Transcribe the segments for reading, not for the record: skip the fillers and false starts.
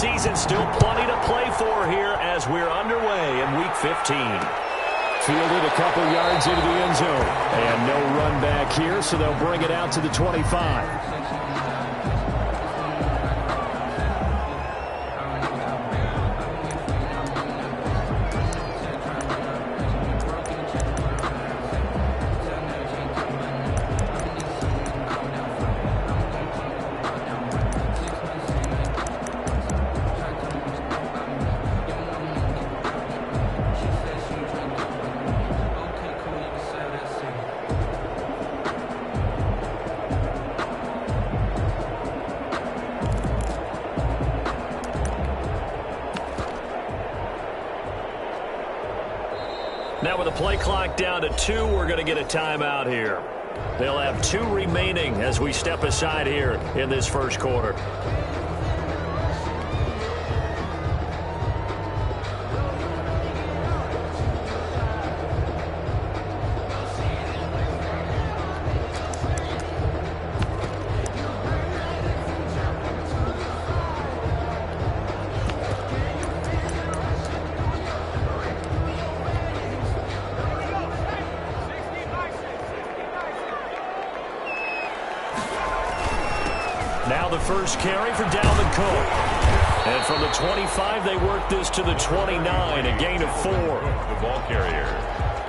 season. Still plenty to play for here as we're underway in Week 15. Fielded a couple yards into the end zone. And no run back here, so they'll bring it out to the 25. Now with the play clock down to 2, we're going to get a timeout here. They'll have 2 remaining as we step aside here in this first quarter. Now the first carry for Dalvin Cook. And from the 25, they work this to the 29, a gain of 4. The ball carrier.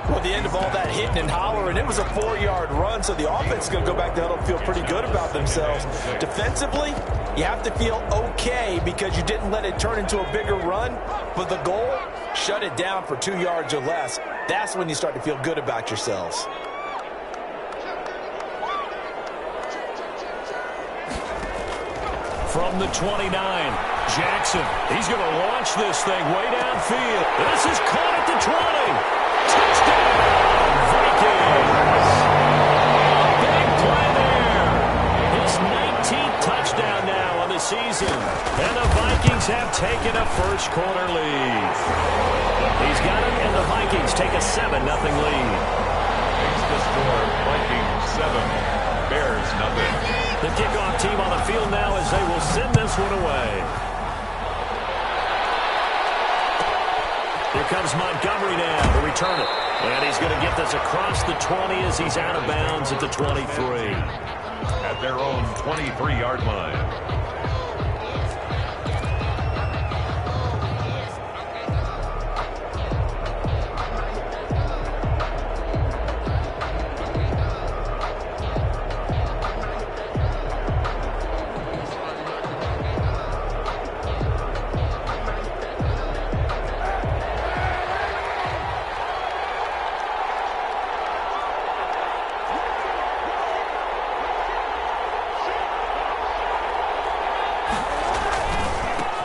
Well, the end of all that hitting and hollering, it was a 4-yard run, so the offense is going to go back to huddle and feel pretty good about themselves. Defensively, you have to feel okay because you didn't let it turn into a bigger run, but the goal, shut it down for 2 yards or less. That's when you start to feel good about yourselves. From the 29, Jackson. He's going to launch this thing way downfield. This is caught at the 20. Touchdown, Vikings. A big play there. His 19th touchdown now on the season. And the Vikings have taken a first quarter lead. He's got it, and the Vikings take a 7-0 lead. Makes the score Vikings 7, Bears nothing. The kickoff team on the field now as they will send this one away. Here comes Montgomery now to return it. And he's going to get this across the 20 as he's out of bounds at the 23. At their own 23-yard line.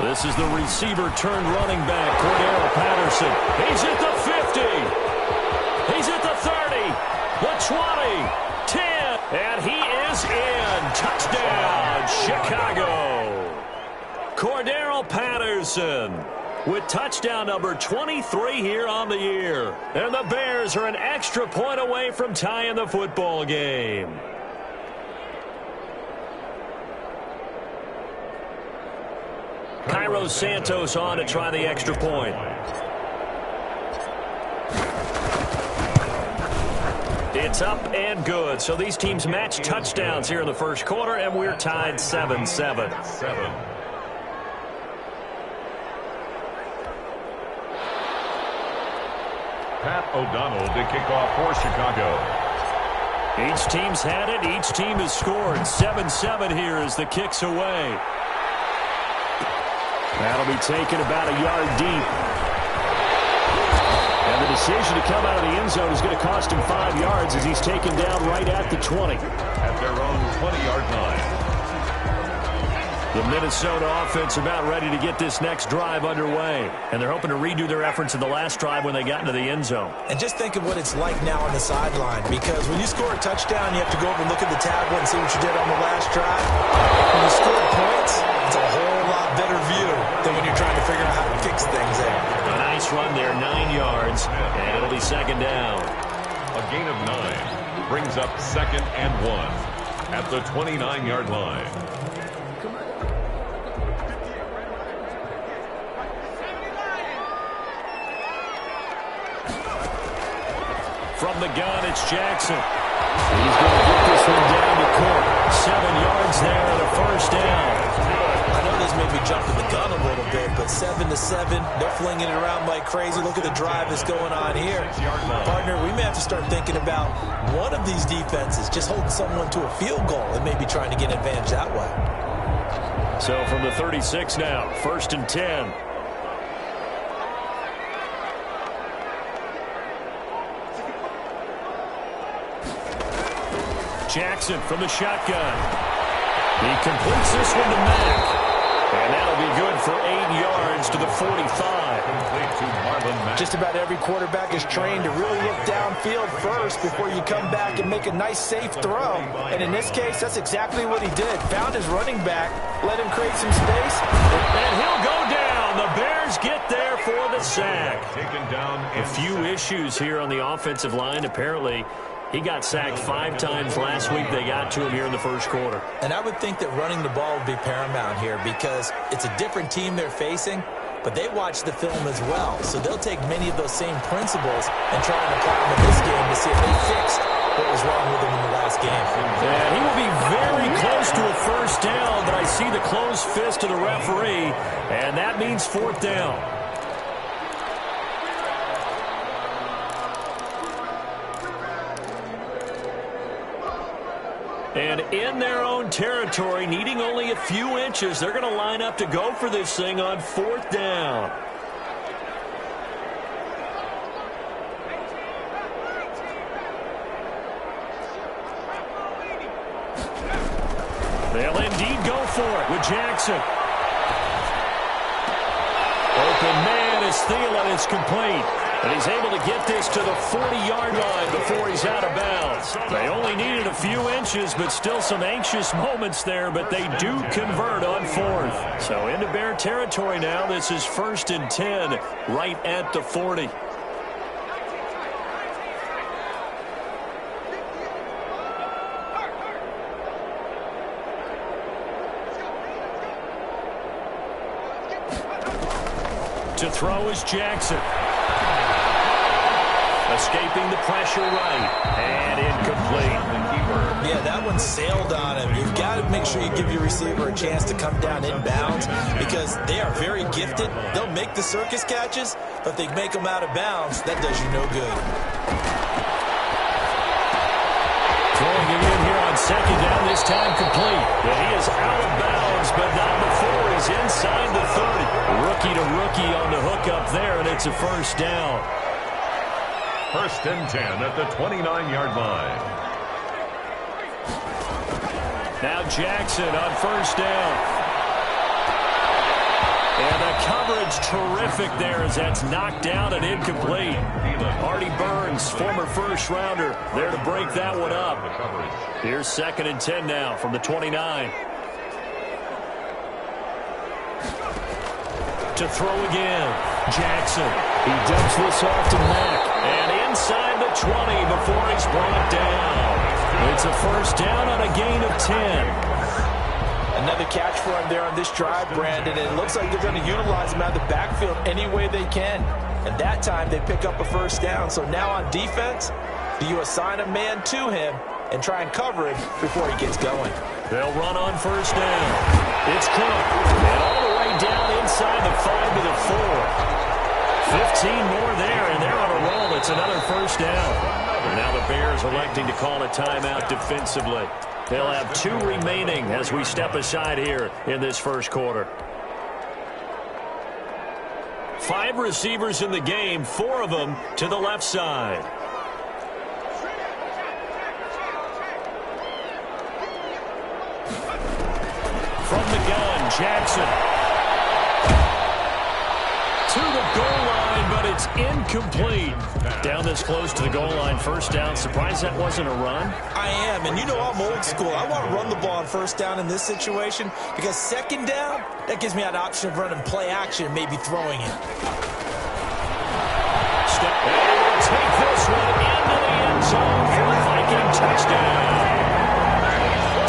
This is the receiver turned running back, Cordero Patterson. He's at the 50. He's at the 30, the 20, 10, and he is in. Touchdown, Chicago. Cordero Patterson with touchdown number 23 here on the year. And the Bears are an extra point away from tying the football game. Cairo Santos on to try the extra point. It's up and good. So these teams match touchdowns here in the first quarter, and we're tied 7-7. Pat O'Donnell to kick off for Chicago. Each team's had it. Each team has scored. 7-7 here as the kick's away. That'll be taken about a yard deep. And the decision to come out of the end zone is going to cost him 5 yards as he's taken down right at the 20. At their own 20-yard line. The Minnesota offense about ready to get this next drive underway. And they're hoping to redo their efforts in the last drive when they got into the end zone. And just think of what it's like now on the sideline, because when you score a touchdown, you have to go over and look at the tablet and see what you did on the last drive. When you score points, it's a whole lot better view than when you're trying to figure out how to fix things there. A nice run there, 9 yards, and it'll be second down. A gain of 9 brings up 2nd and 1 at the 29-yard line. From the gun, it's Jackson. He's going to get this one down to court. 7 yards there and a first down. I know this made me jump in the gun a little bit, but 7-7, they're flinging it around like crazy. Look at the drive that's going on here. Partner, we may have to start thinking about one of these defenses just holding someone to a field goal and maybe trying to get an advantage that way. So from the 36 now, 1st and 10. Jackson from the shotgun. He completes this one to Mack. And that'll be good for 8 yards to the 45. Just about every quarterback is trained to really look downfield first before you come back and make a nice, safe throw. And in this case, that's exactly what he did. Found his running back, let him create some space. And he'll go down. The Bears get there for the sack. A few issues here on the offensive line, apparently. He got sacked 5 times last week. They got to him here in the first quarter. And I would think that running the ball would be paramount here because it's a different team they're facing, but they watch the film as well. So they'll take many of those same principles and try and apply them in this game to see if they fixed what was wrong with him in the last game. And he will be very close to a first down, but I see the closed fist of the referee, and that means 4th down. And in their own territory, needing only a few inches, they're going to line up to go for this thing on 4th down. They'll indeed go for it with Jackson. Open man is Thielen. It's complete. And he's able to get this to the 40-yard line before he's out of bounds. They only needed a few inches, but still some anxious moments there, but they do convert on 4th. So into Bear territory now. This is 1st and 10, right at the 40. To throw is Jackson. Escaping the pressure right. And incomplete. Yeah, that one sailed on him. You've got to make sure you give your receiver a chance to come down inbounds because they are very gifted. They'll make the circus catches, but they make them out of bounds. That does you no good. Throwing it in here on 2nd down, this time complete. But he is out of bounds, but not before he's inside the 30. Rookie to rookie on the hook up there, and it's a first down. 1st and 10 at the 29-yard line. Now Jackson on 1st down. And the coverage terrific there as that's knocked down and incomplete. Artie Burns, former first-rounder, there to break that one up. Here's 2nd and 10 now from the 29. To throw again. Jackson. He dumps this off to Mack. And inside the 20 before he's brought down. It's a first down on a gain of 10. Another catch for him there on this drive, Brandon, and it looks like they're going to utilize him out of the backfield any way they can. And that time they pick up a first down. So now on defense, do you assign a man to him and try and cover him before he gets going? They'll run on first down. It's Cook. And all the way down inside the 5 to the 4. 15 more there, and they're on a roll. It's another first down. And now the Bears electing to call a timeout defensively. They'll have 2 remaining as we step aside here in this first quarter. 5 receivers in the game, 4 of them to the left side. From the gun, Jackson. To the goal line, but it's incomplete. Down this close to the goal line, first down. Surprised that wasn't a run? I am, and you know I'm old school. I want to run the ball on first down in this situation because 2nd down, that gives me an option of running play action, maybe throwing it. Step back and take this one into the end zone for a Viking touchdown.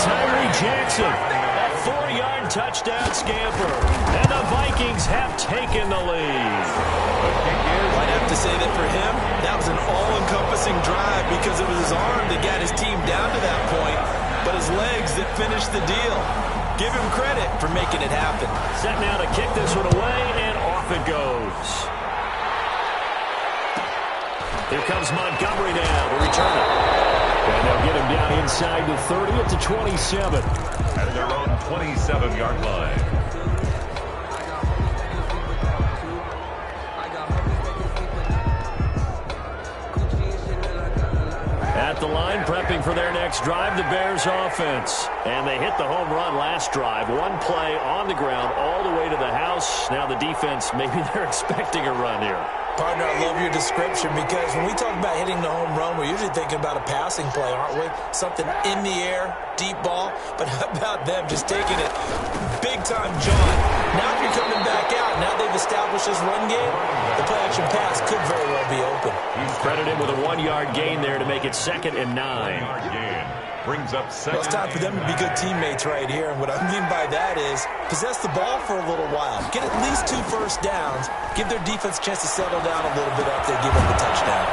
Tyree Jackson, a 4-yard touchdown scamper, and the Vikings have taken the lead. I'd have to say that for him, that was an all-encompassing drive. down to that point, but his legs that finished the deal. Give him credit for making it happen. Set now to kick this one away, and off it goes. Here comes Montgomery now to return it. And they'll get him down inside the 30 at the 27. At their own 27-yard line. At the line, prepping for their next drive, the Bears offense. And they hit the home run last drive. One play on the ground all the way to the house. Now the defense, maybe they're expecting a run here. Partner, I love your description because when we talk about hitting the home run, we're usually thinking about a passing play, aren't we? Something in the air, deep ball. But how about them just taking it big-time, John? Now if you're coming back out, now they've established this run game, the play-action pass could very well be open. He's credited with a 1-yard gain there to make it 2nd and 9. 1-yard gain. Brings up second. Well, it's time for them to be good teammates right here. And what I mean by that is possess the ball for a little while. Get at least 2 first downs. Give their defense a chance to settle down a little bit after they give up the touchdown.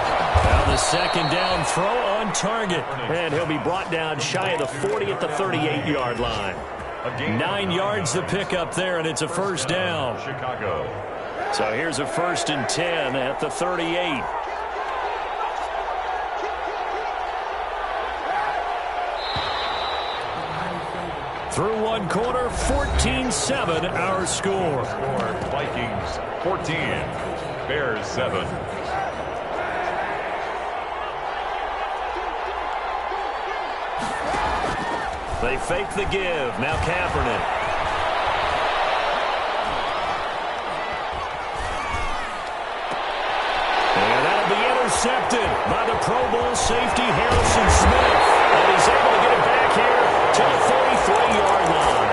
Now the 2nd down throw on target. And he'll be brought down shy of the 40 at the 38-yard line. 9 yards to pick up there, and it's a first down. Chicago. So here's a 1st and 10 at the 38. Through one quarter, 14-7 our score. Vikings 14, Bears 7. They fake the give. Now Kaepernick. And that'll be intercepted by the Pro Bowl safety Harrison Smith. And he's able to get it back here to the 43-yard line.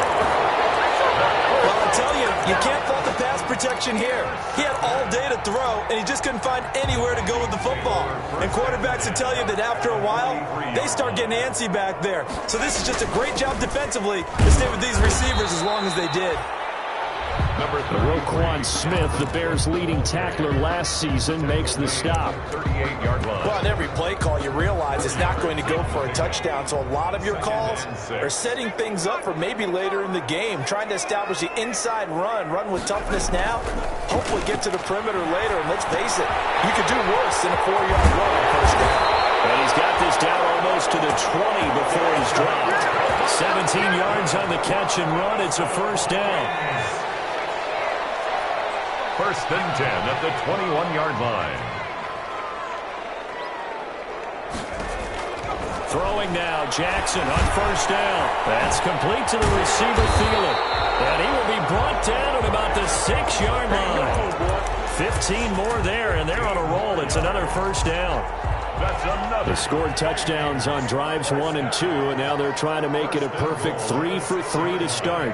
Well, I tell you, you can't fault the pass protection here. He had all day to throw, and he just couldn't find anywhere to go with the football. And quarterbacks will tell you that after a while, they start getting antsy back there. So this is just a great job defensively to stay with these receivers as long as they did. Number 3, Roquan Smith, the Bears' leading tackler last season, makes the stop. 38-yard line. Well, on every play call, you realize it's not going to go for a touchdown. So a lot of your calls are setting things up for maybe later in the game, trying to establish the inside run with toughness now, hopefully get to the perimeter later. And let's face it, you could do worse than a 4-yard run on first down. And he's got this down almost to the 20 before he's dropped. 17 yards on the catch and run. It's a first down. 1st and 10 at the 21-yard line. Throwing now, Jackson on first down. That's complete to the receiver, Thielen. And he will be brought down at about the 6-yard line. 15 more there, and they're on a roll. It's another first down. That's another. They scored touchdowns on drives 1 and 2, and now they're trying to make it a perfect 3 for 3 to start.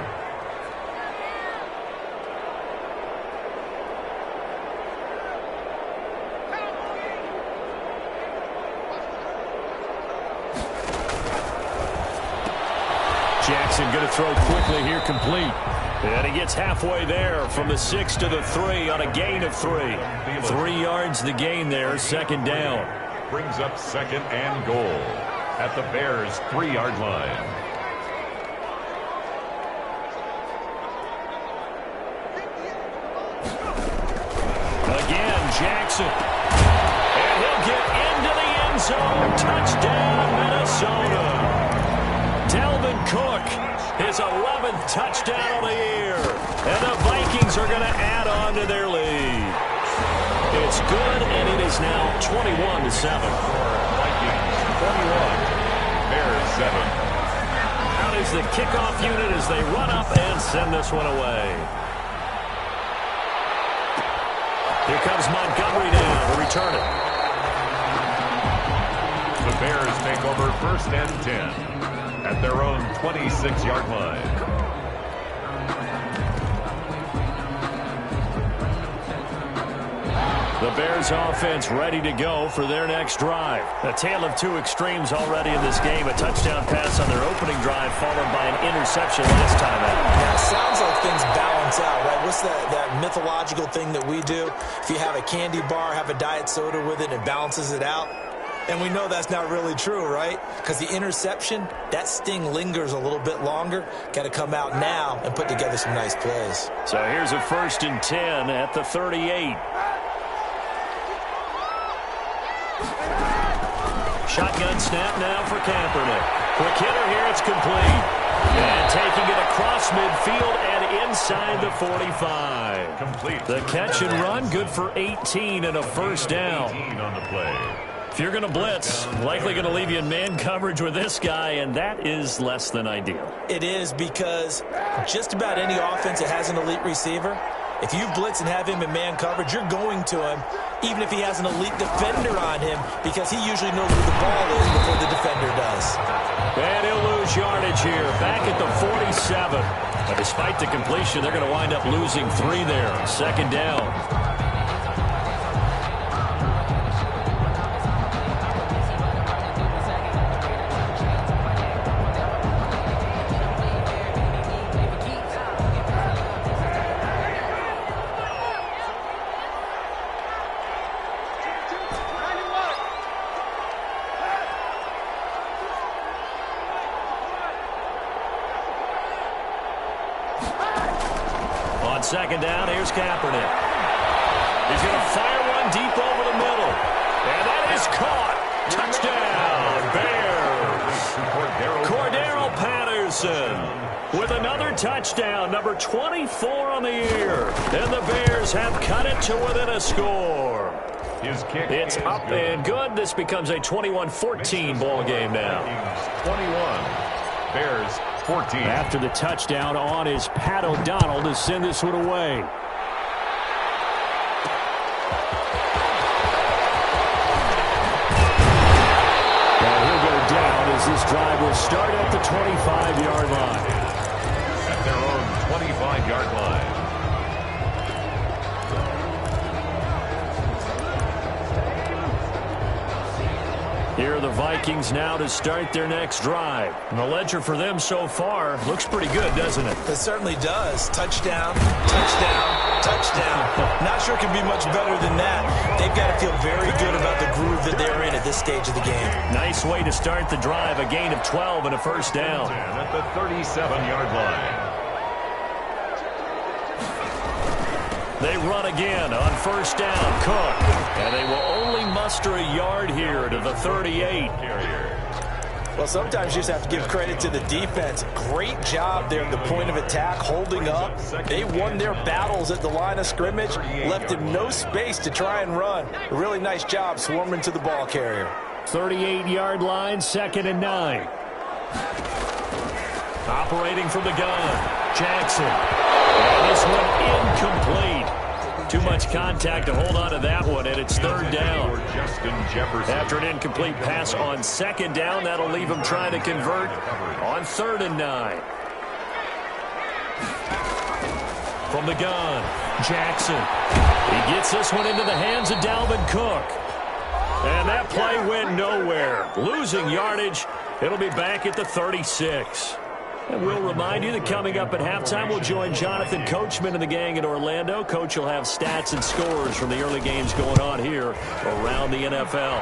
Jackson going to throw quickly here, complete. And he gets halfway there from the 6 to the 3 on a gain of 3. 3 yards the gain there, 2nd down. Brings up 2nd and goal at the Bears' 3-yard line. Again, Jackson. And he'll get into the end zone. Touchdown, Minnesota. Dalvin Cook, his 11th touchdown of the year. And the Vikings are going to add on to their lead. It's good, and it is now 21-7. Vikings 21, Bears 7. Out is the kickoff unit as they run up and send this one away. Here comes Montgomery now to return it. The Bears take over 1st and 10 at their own 26-yard line. The Bears offense ready to go for their next drive. A tale of two extremes already in this game. A touchdown pass on their opening drive followed by an interception last time out. Yeah, it sounds like things balance out, right? What's that mythological thing that we do? If you have a candy bar, have a diet soda with it, it balances it out. And we know that's not really true, right? Because the interception, that sting lingers a little bit longer. Got to come out now and put together some nice plays. So here's a 1st and 10 at the 38. Shotgun snap now for Kaepernick. Quick hitter here, it's complete. And taking it across midfield and inside the 45. Complete. The catch and run, good for 18 and a first down. 18 on the play. If you're going to blitz, likely going to leave you in man coverage with this guy, and that is less than ideal. It is, because just about any offense that has an elite receiver, if you blitz and have him in man coverage, you're going to him, even if he has an elite defender on him, because he usually knows where the ball is before the defender does. And he'll lose yardage here, back at the 47. But despite the completion, they're going to wind up losing 3 there. 2nd down. On 2nd down, here's Kaepernick. He's going to fire one deep over the middle. And that is caught. Touchdown, Bears. Cordero Patterson with another touchdown, number 24 on the year. And the Bears have cut it to within a score. His kick It's up good. and good. This becomes a 21-14 ball game now. 21. Bears 14. After the touchdown on is Pat O'Donnell to send this one away. And he'll go down as this drive will start at the 25-yard line. At their own 25-yard line. Here are the Vikings now to start their next drive. And the ledger for them so far looks pretty good, doesn't it? It certainly does. Touchdown, touchdown, touchdown. Not sure it can be much better than that. They've got to feel very good about the groove that they're in at this stage of the game. Nice way to start the drive. A gain of 12 and a first down. At the 37-yard line. They run again on 1st down. Cook. And they will only muster a yard here to the 38. Well, sometimes you just have to give credit to the defense. Great job there at the point of attack, holding up. They won their battles at the line of scrimmage, left him no space to try and run. A really nice job swarming to the ball carrier. 38-yard line, 2nd and 9. Operating from the gun, Jackson. And this one incomplete. Too much contact to hold on to that one, and it's 3rd down. After an incomplete pass on 2nd down, that'll leave him trying to convert on 3rd and 9. From the gun, Jackson. He gets this one into the hands of Dalvin Cook. And that play went nowhere. Losing yardage. It'll be back at the 36. And we'll remind you that coming up at halftime, we'll join Jonathan Coachman and the gang in Orlando. Coach will have stats and scores from the early games going on here around the NFL.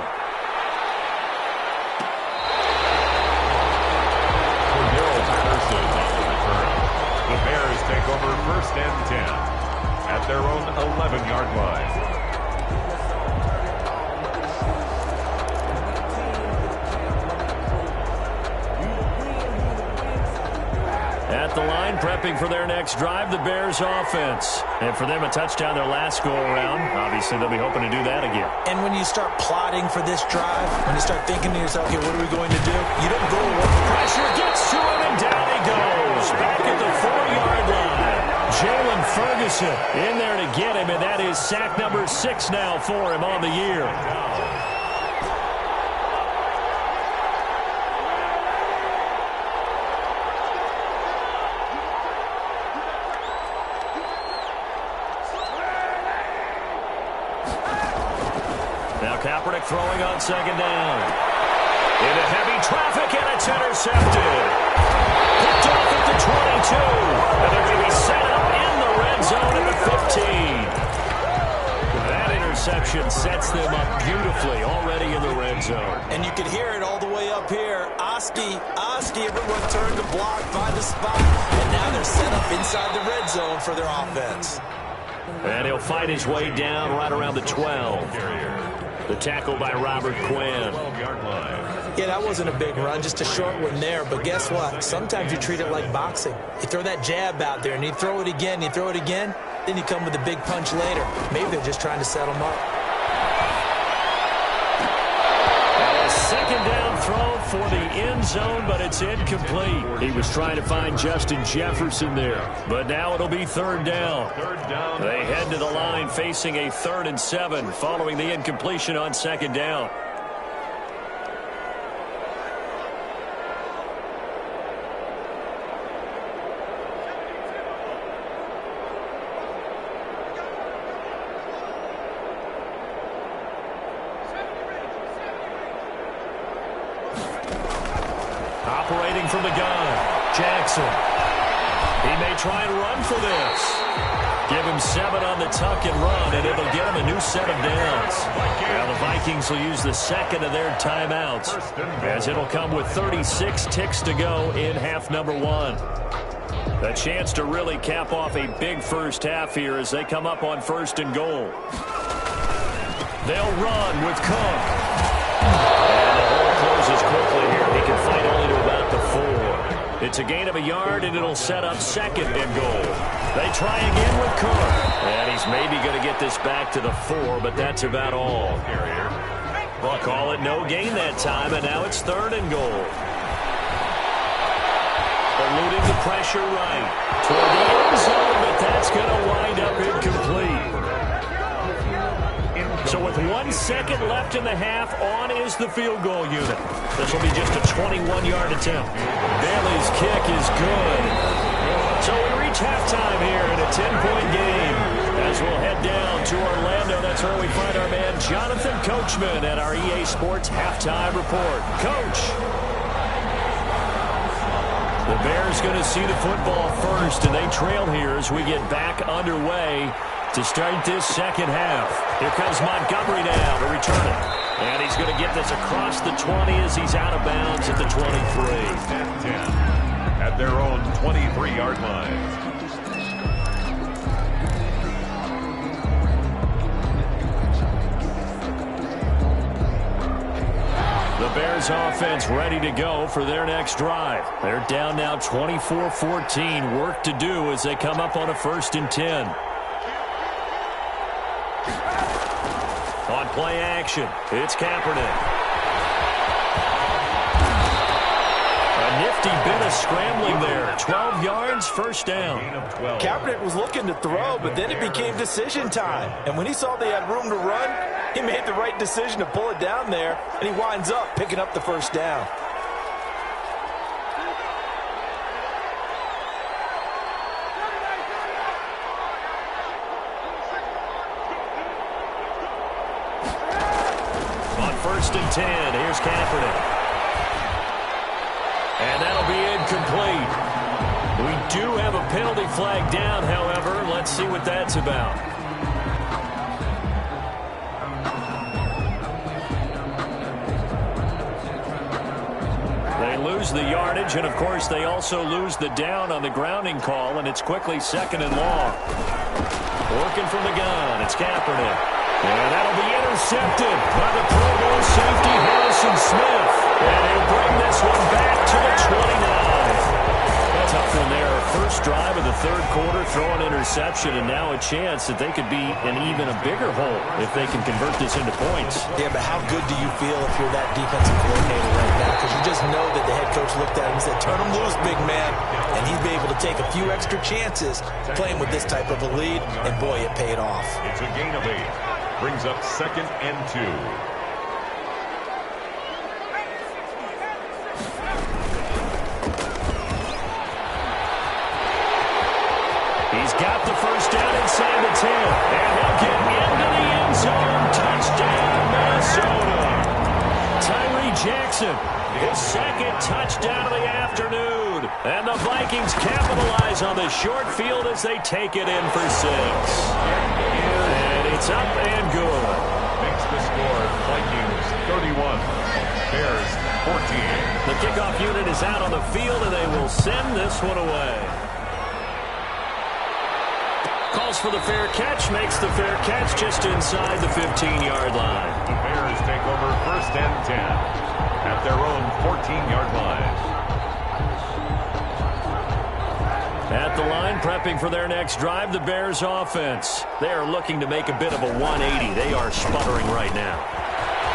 The Bears take over 1st and 10 at their own 11-yard line. At the line, prepping for their next drive, the Bears offense. And for them, a touchdown their last go-around. Obviously, they'll be hoping to do that again. And when you start plotting for this drive, when you start thinking to yourself, okay, what are we going to do? You don't go to work. Pressure gets to him, and down he goes. Back at the 4-yard line. Jalen Ferguson in there to get him, and that is sack number 6 now for him on the year. Kaepernick throwing on 2nd down. Into heavy traffic, and it's intercepted. Picked off at the 22. And they're going to be set up in the red zone at the 15. That reception sets them up beautifully already in the red zone. And you can hear it all the way up here. Oski, everyone turned to block, find a spot, and now they're set up inside the red zone for their offense. And he'll fight his way down right around the 12. The tackle by Robert Quinn. Yeah, that wasn't a big run, just a short one there. But guess what? Sometimes you treat it like boxing. You throw that jab out there, and you throw it again, then you come with a big punch later. Maybe they're just trying to set them up. A second down throw for the end zone, but it's incomplete. He was trying to find Justin Jefferson there, but now it'll be third down. They head to the line facing a 3rd and 7 following the incompletion on second down. Operating from the gun, Jackson. He may try and run for this. Give him 7 on the tuck and run, and it'll get him a new set of downs. Now the Vikings will use the second of their timeouts, as it'll come with 36 ticks to go in half number 1. A chance to really cap off a big first half here as they come up on 1st and goal. They'll run with Cook. And the hole closes quickly here. He can fight only to about the 4. It's a gain of a yard, and it'll set up 2nd and goal. They try again with Cook. And he's maybe going to get this back to the 4, but that's about all. We'll call it no gain that time, and now it's 3rd and goal. Eluding the pressure right toward the end zone, but that's going to wind up incomplete. So with 1 second left in the half, on is the field goal unit. This will be just a 21-yard attempt. Bailey's kick is good. So we reach halftime here in a 10-point game. As we'll head down to Orlando, that's where we find our man Jonathan Coachman at our EA Sports Halftime Report. Coach. The Bears going to see the football first, and they trail here as we get back underway to start this second half. Here comes Montgomery now to return it. And he's going to get this across the 20 as he's out of bounds at the 23. 10 at their own 23-yard line. The Bears offense ready to go for their next drive. They're down now 24-14. Work to do as they come up on a 1st and 10. On play action, it's Kaepernick. A nifty bit of scrambling there. 12 yards, 1st down. Kaepernick was looking to throw, but then it became decision time. And when he saw they had room to run, he made the right decision to pull it down there, and he winds up picking up the 1st down. On 1st and 10, here's Kaepernick. And that'll be incomplete. We do have a penalty flag down, however. Let's see what that's about. They lose the yardage, and of course they also lose the down on the grounding call, and it's quickly 2nd and long. Working from the gun, it's Kaepernick. And that'll be intercepted by the Pro Bowl safety Harrison Smith. And he'll bring this one back to the 29. Tough one there. First drive of the 3rd quarter, throw an interception, and now a chance that they could be in even a bigger hole if they can convert this into points. Yeah, but how good do you feel if you're that defensive coordinator right now? Because you just know that the head coach looked at him and said, turn him loose, big man. And he'd be able to take a few extra chances playing with this type of a lead, and boy, it paid off. It's a gain of 8. Brings up 2nd and 2. He's got the 1st down inside the 10. And he'll get into the end zone. Touchdown, Minnesota. Tyree Jackson, his 2nd touchdown of the afternoon. And the Vikings capitalize on the short field as they take it in for 6. And it's up and good. The kickoff unit is out on the field, and they will send this one away. Calls for the fair catch, makes the fair catch just inside the 15-yard line. The Bears take over 1st and 10 at their own 14-yard line. At the line, prepping for their next drive, the Bears offense. They are looking to make a bit of a 180. They are sputtering right now.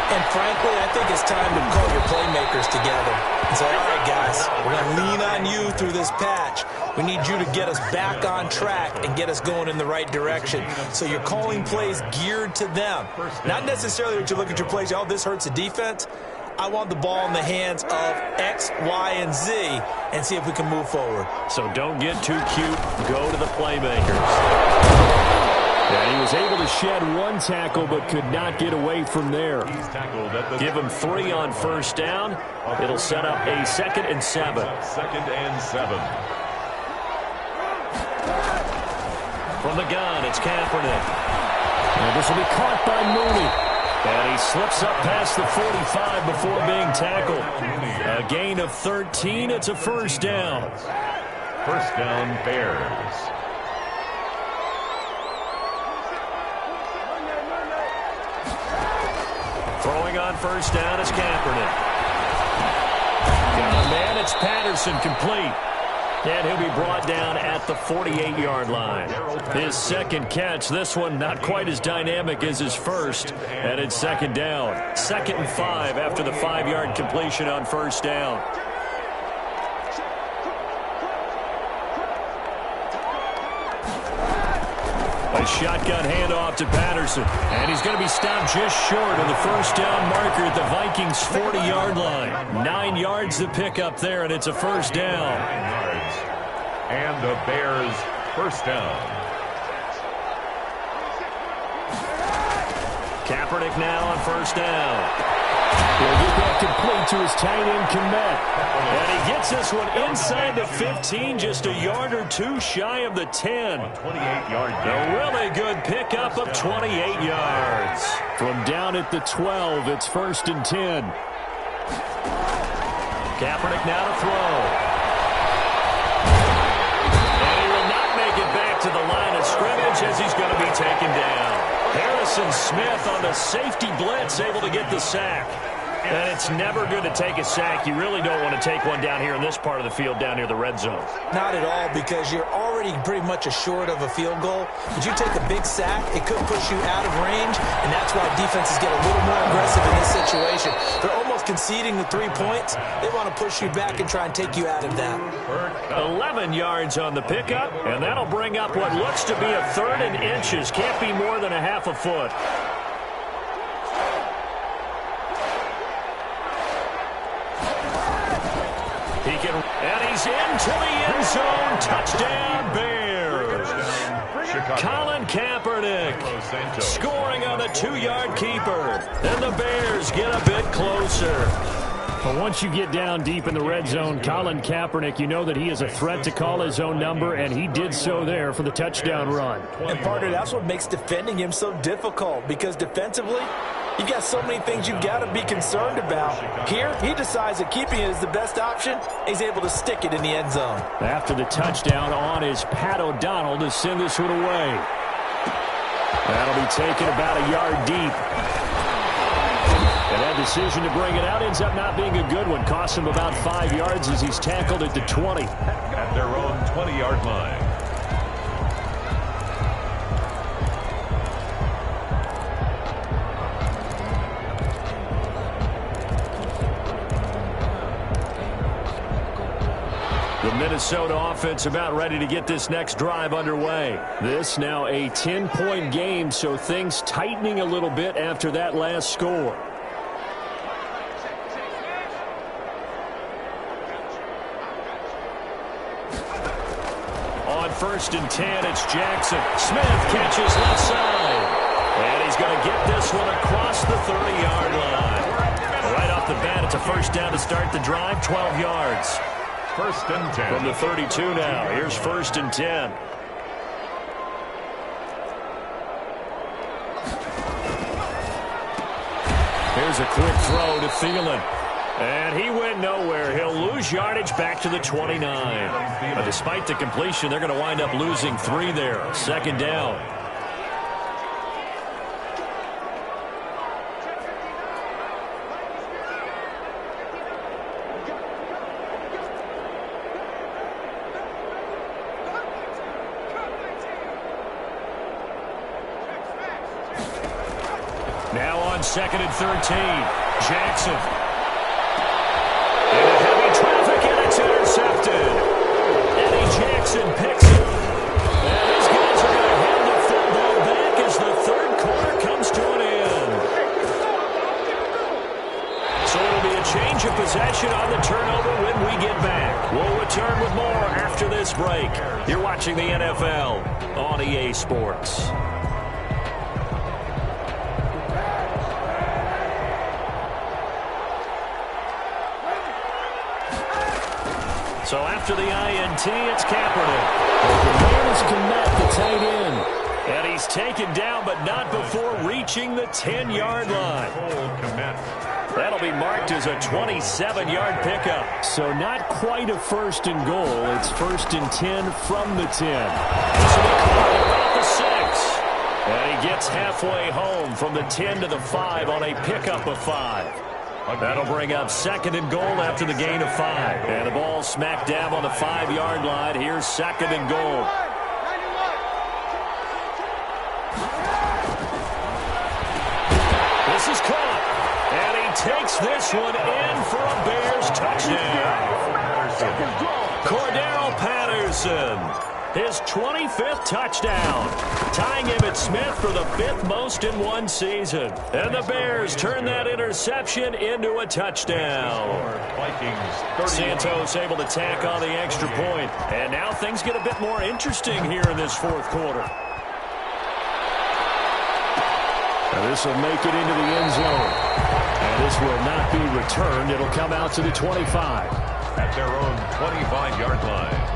And frankly, I think it's time to call your playmakers together and say, all right, guys, we're going to lean on you through this patch. We need you to get us back on track and get us going in the right direction. So you're calling plays geared to them. Not necessarily that you look at your plays, oh, this hurts the defense. I want the ball in the hands of X, Y, and Z and see if we can move forward. So don't get too cute. Go to the playmakers. And he was able to shed one tackle but could not get away from there. Give him 3 on 1st down. It'll set up a 2nd and 7. 2nd and 7. From the gun, it's Kaepernick. And this will be caught by Mooney. And he slips up past the 45 before being tackled. A gain of 13. It's a 1st down. 1st down, Bears. Throwing on 1st down is Kaepernick. Got a man, it's Patterson, complete. And he'll be brought down at the 48-yard line. His 2nd catch, this one not quite as dynamic as his first, and it's 2nd down. 2nd and 5 after the 5-yard completion on 1st down. A shotgun handoff to Patterson, and he's going to be stopped just short of the 1st down marker at the Vikings' 40-yard line. 9 yards to pick up there, and it's a 1st down. 9 yards. And the Bears' 1st down. Kaepernick now on 1st down. He'll get that complete to his tight end, Kmet. And he gets this one inside the 15, just a yard or 2 shy of the 10. 28-yard A really good pickup of 28 yards. From down at the 12, it's 1st and 10. Kaepernick now to throw. And he will not make it back to the line of scrimmage as he's going to be taken down. Harrison Smith on the safety blitz, able to get the sack. And it's never good to take a sack. You really don't want to take one down here in this part of the field, down near the red zone. Not at all, because you're already pretty much assured of a field goal. But you take a big sack, it could push you out of range, and that's why defenses get a little more aggressive in this situation. They're almost conceding the 3 points. They want to push you back and try and take you out of that. 11 yards on the pickup, and that'll bring up what looks to be a 3rd and inches. Can't be more than a half a foot. And he's into the end zone. Touchdown, Bears. Colin Kaepernick scoring on the 2-yard keeper. And the Bears get a bit closer. But once you get down deep in the red zone, Colin Kaepernick, you know that he is a threat to call his own number, and he did so there for the touchdown run. And partner, that's what makes defending him so difficult, because defensively, you've got so many things you've got to be concerned about. Here, he decides that keeping it is the best option. He's able to stick it in the end zone. After the touchdown on is Pat O'Donnell to send this one away. That'll be taken about a yard deep. And that decision to bring it out ends up not being a good one. Costs him about 5 yards as he's tackled at the 20. At their own 20-yard line. The Minnesota offense about ready to get this next drive underway. This now a 10-point game, so things tightening a little bit after that last score. On 1st and 10, it's Jackson. Smith catches left side. And he's going to get this one across the 30-yard line. Right off the bat, it's a 1st down to start the drive, 12 yards. 1st and 10. From the 32 now. Here's 1st and 10. Here's a quick throw to Thielen. And he went nowhere. He'll lose yardage back to the 29. But despite the completion, they're going to wind up losing 3 there. Second down. Now on 2nd and 13. Jackson. Into heavy traffic, and it's intercepted. Eddie Jackson picks it. And these guys are going to hand the football back as the 3rd quarter comes to an end. So it'll be a change of possession on the turnover when we get back. We'll return with more after this break. You're watching the NFL on EA Sports. So after the INT, it's Kaepernick. The man is Kmet, the tight end. And he's taken down, but not before reaching the 10-yard line. That'll be marked as a 27-yard pickup. So not quite a 1st and goal. It's 1st and 10 from the 10. This will be caught at about the 6. And he gets halfway home from the 10 to the 5 on a pickup of 5. That'll bring up 2nd and goal after the gain of 5. And the ball smack dab on the 5-yard line. Here's 2nd and goal. This is caught. And he takes this one in for a Bears touchdown. Cordero Patterson. His 25th touchdown, tying Emmitt Smith for the 5th most in one season. And the Bears turn that interception into a touchdown. Santos able to tack on the extra point. And now things get a bit more interesting here in this 4th quarter. And this will make it into the end zone. And this will not be returned. It'll come out to the 25. At their own 25-yard line.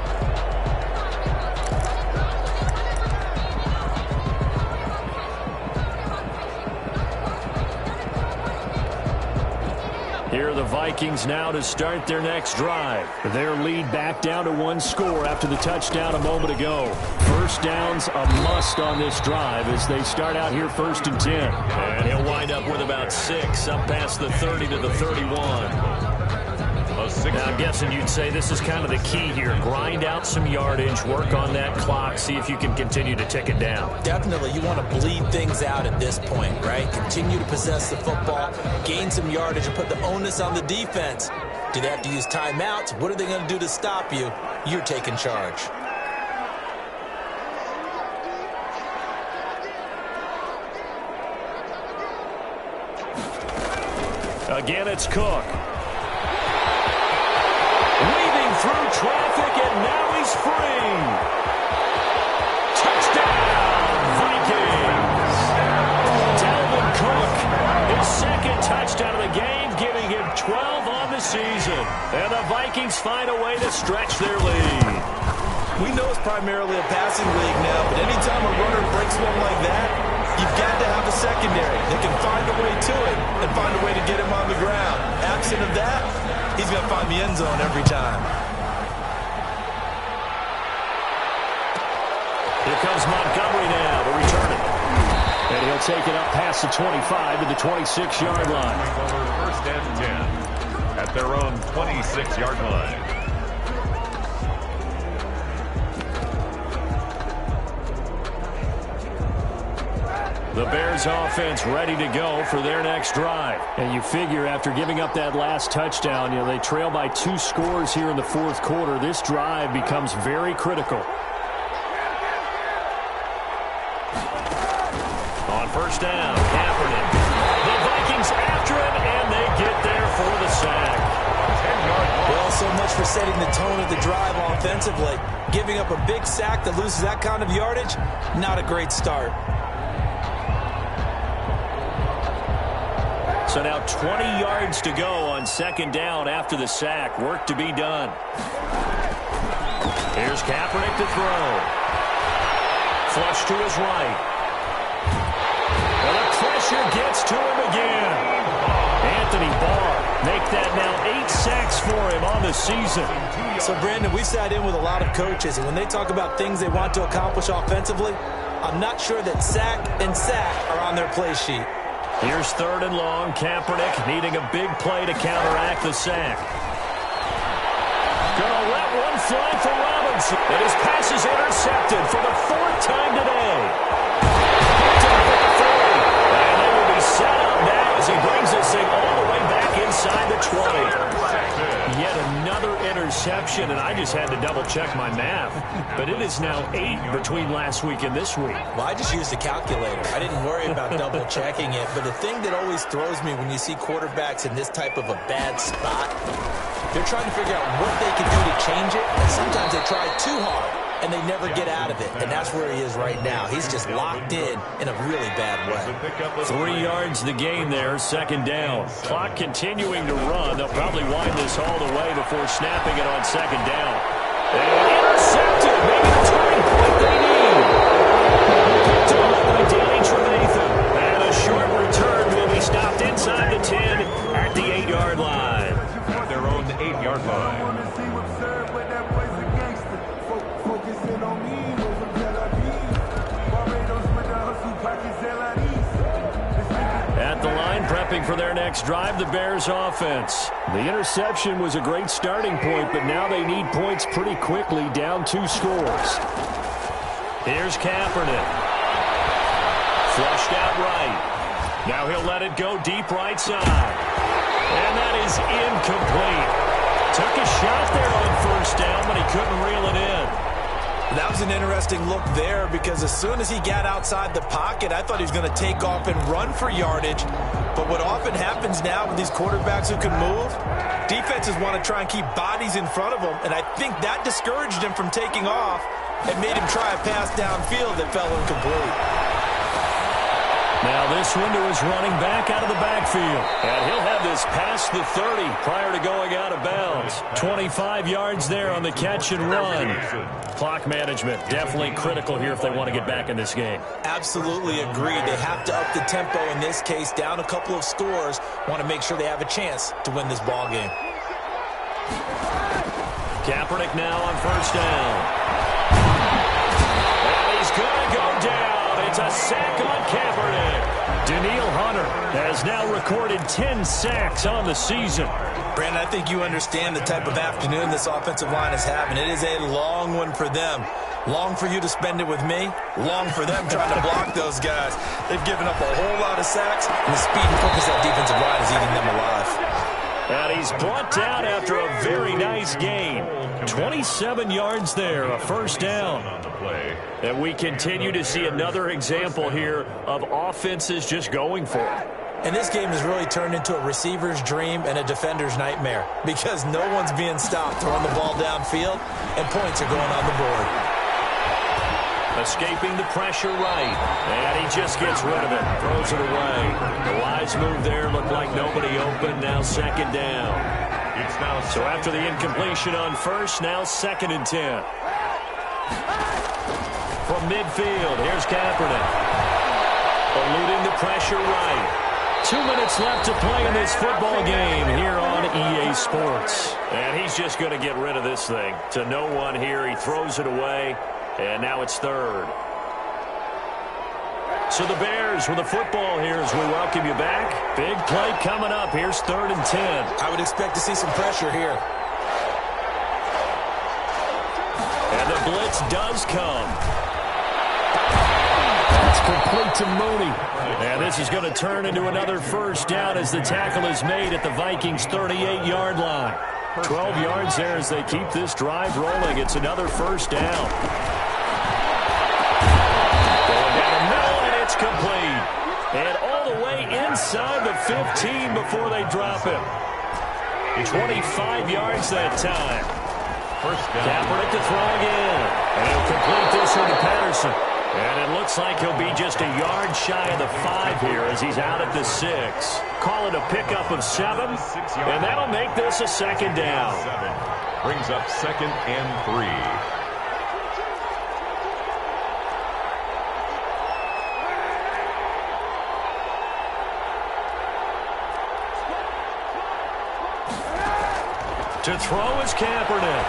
Here are the Vikings now to start their next drive. Their lead back down to 1 score after the touchdown a moment ago. 1st down's a must on this drive as they start out here 1st and 10. And he'll wind up with about 6 up past the 30 to the 31. Now, I'm guessing you'd say this is kind of the key here. Grind out some yardage, work on that clock, see if you can continue to tick it down. Definitely, you want to bleed things out at this point, right? Continue to possess the football, gain some yardage, and put the onus on the defense. Do they have to use timeouts? What are they going to do to stop you? You're taking charge. Again, it's Cook. Weaving through traffic, and now he's free. Touchdown, Vikings. Dalvin Cook, his 2nd touchdown of the game, giving him 12 on the season. And the Vikings find a way to stretch their lead. We know it's primarily a passing league now, but anytime a runner breaks one like that, you've got to have a secondary that can find a way to it and find a way to get him on the ground. Absent of that, he's going to find the end zone every time. Here comes Montgomery now to return it. And he'll take it up past the 25 to the 26-yard line. Over 1st and 10 at their own 26-yard line. The Bears offense ready to go for their next drive. And you figure after giving up that last touchdown, they trail by 2 scores here in the 4th quarter. This drive becomes very critical. On 1st down, Kaepernick. The Vikings after him, and they get there for the sack. Well, so much for setting the tone of the drive offensively. Giving up a big sack that loses that kind of yardage, not a great start. So now 20 yards to go on 2nd down after the sack. Work to be done. Here's Kaepernick to throw. Flush to his right. And the pressure gets to him again. Anthony Barr Make that now 8 sacks for him on the season. So, Brandon, we sat in with a lot of coaches, and when they talk about things they want to accomplish offensively, I'm not sure that sack and sack are on their play sheet. Here's 3rd and long. Kaepernick needing a big play to counteract the sack. Gonna let one fly for Robinson. And his pass is intercepted for the 4th time today. And they will be set up now as he brings this thing all the way back inside the 20. Yet another interception, and I just had to double-check my math. But it is now 8 between last week and this week. Well, I just used a calculator. I didn't worry about double-checking it. But the thing that always throws me when you see quarterbacks in this type of a bad spot, they're trying to figure out what they can do to change it. And sometimes they try too hard, and they never get out of it. And that's where he is right now. He's just locked in a really bad way. 3 yards the gain there, 2nd down. Clock continuing to run. They'll probably wind this all the way before snapping it on 2nd down. And intercepted. Maybe the turning point they need. Picked off by Danny Trevathan. And a short return will be stopped inside the 10 at the 8-yard line. Their own 8-yard line. At the line, prepping for their next drive, the Bears offense. The interception was a great starting point, but now they need points pretty quickly, down 2 scores. Here's Kaepernick. Flushed out right. Now he'll let it go deep right side. And that is incomplete. Took a shot there on 1st down, but he couldn't reel it in. That was an interesting look there because as soon as he got outside the pocket, I thought he was going to take off and run for yardage. But what often happens now with these quarterbacks who can move, defenses want to try and keep bodies in front of them, and I think that discouraged him from taking off and made him try a pass downfield that fell incomplete. Now this one to his running back out of the backfield. And he'll have this past the 30 prior to going out of bounds. 25 yards there on the catch and run. Clock management definitely critical here if they want to get back in this game. Absolutely agreed. They have to up the tempo in this case, down a couple of scores. Want to make sure they have a chance to win this ball game. Kaepernick now on 1st down. And he's going to go down. It's a sack on Kaepernick. Danielle Hunter has now recorded 10 sacks on the season. Brandon, I think you understand the type of afternoon this offensive line is having. It is a long one for them. Long for you to spend it with me. Long for them trying to block those guys. They've given up a whole lot of sacks, and the speed and quickness of that defensive line is eating them alive. And he's brought down after a very nice gain. 27 yards there, a 1st down. And we continue to see another example here of offenses just going for it. And this game has really turned into a receiver's dream and a defender's nightmare because no one's being stopped throwing the ball downfield, and points are going on the board. Escaping the pressure right. And he just gets rid of it. Throws it away. The wise move there looked like nobody open. Now 2nd down. So after the incompletion on 1st, now 2nd and 10. From midfield, here's Kaepernick. Eluding the pressure right. 2 minutes left to play in this football game here on EA Sports. And he's just going to get rid of this thing. To no one here. He throws it away. And now it's 3rd. So the Bears with the football here as we welcome you back. Big play coming up. Here's 3rd and 10. I would expect to see some pressure here. And the blitz does come. That's complete to Mooney. And this is going to turn into another 1st down as the tackle is made at the Vikings' 38-yard line. 12 yards there as they keep this drive rolling. It's another 1st down. Complete. And all the way inside the 15 before they drop him. 25 yards that time. 1st down. Kaepernick to throw again. And he'll complete this one to Patterson. And it looks like he'll be just a yard shy of the 5 here as he's out at the 6. Call it a pickup of 7. And that'll make this a 2nd down. Brings up 2nd and 3. To throw is Kaepernick.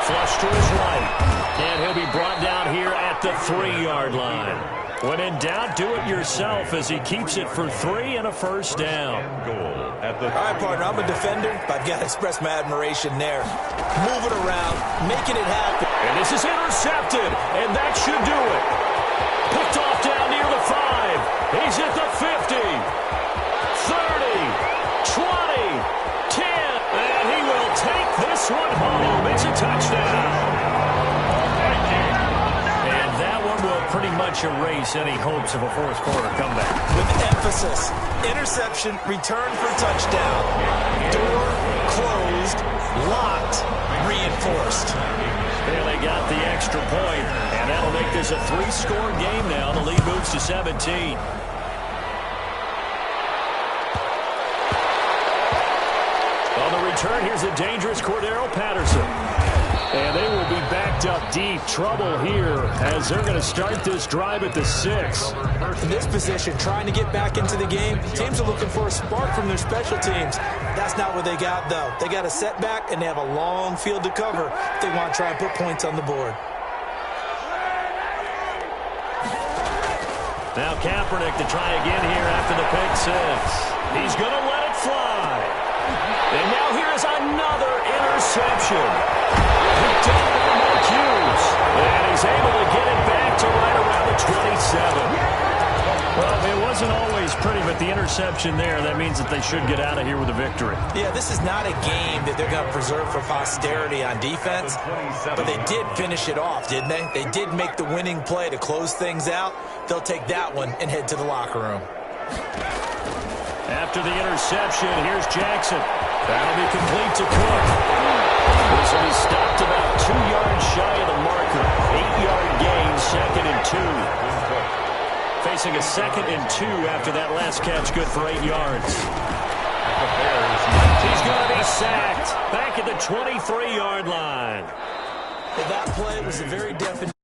Flush to his right. And he'll be brought down here at the 3-yard line. When in doubt, do it yourself as he keeps it for 3 and a first down. All right, partner, I'm a defender, but I've got to express my admiration there. Moving around, making it happen. And this is intercepted, and that should do it. Picked off down near the 5. He's at the 50. 30, 20, 10, and he will take this one home. It's a touchdown. And that one will pretty much erase any hopes of a fourth quarter comeback. With emphasis, interception, return for touchdown. Door closed, locked, reinforced. They got the extra point, and that'll make this a 3-score game now. The lead moves to 17. On the return, here's a dangerous Cordero Patterson. And they will be backed up deep. Trouble here as they're going to start this drive at the 6. In this position, trying to get back into the game, teams are looking for a spark from their special teams. That's not what they got, though. They got a setback, and they have a long field to cover if they want to try and put points on the board. Now Kaepernick to try again here after the pick 6. He's going to let it fly. And now here is another interception. Picked up by Marcuse. And he's able to get it back to right around the 27. Well, it wasn't always pretty, but the interception there, that means that they should get out of here with a victory. Yeah, this is not a game that they're going to preserve for posterity on defense, but they did finish it off, didn't they? They did make the winning play to close things out. They'll take that one and head to the locker room. After the interception, here's Jackson. That'll be complete to Cook. This will be stopped about 2 yards shy of the marker. 8-yard gain, 2nd and 2. Facing a 2nd and 2 after that last catch, good for 8 yards. He's going to be sacked back at the 23-yard line. Well, that play was a very definite.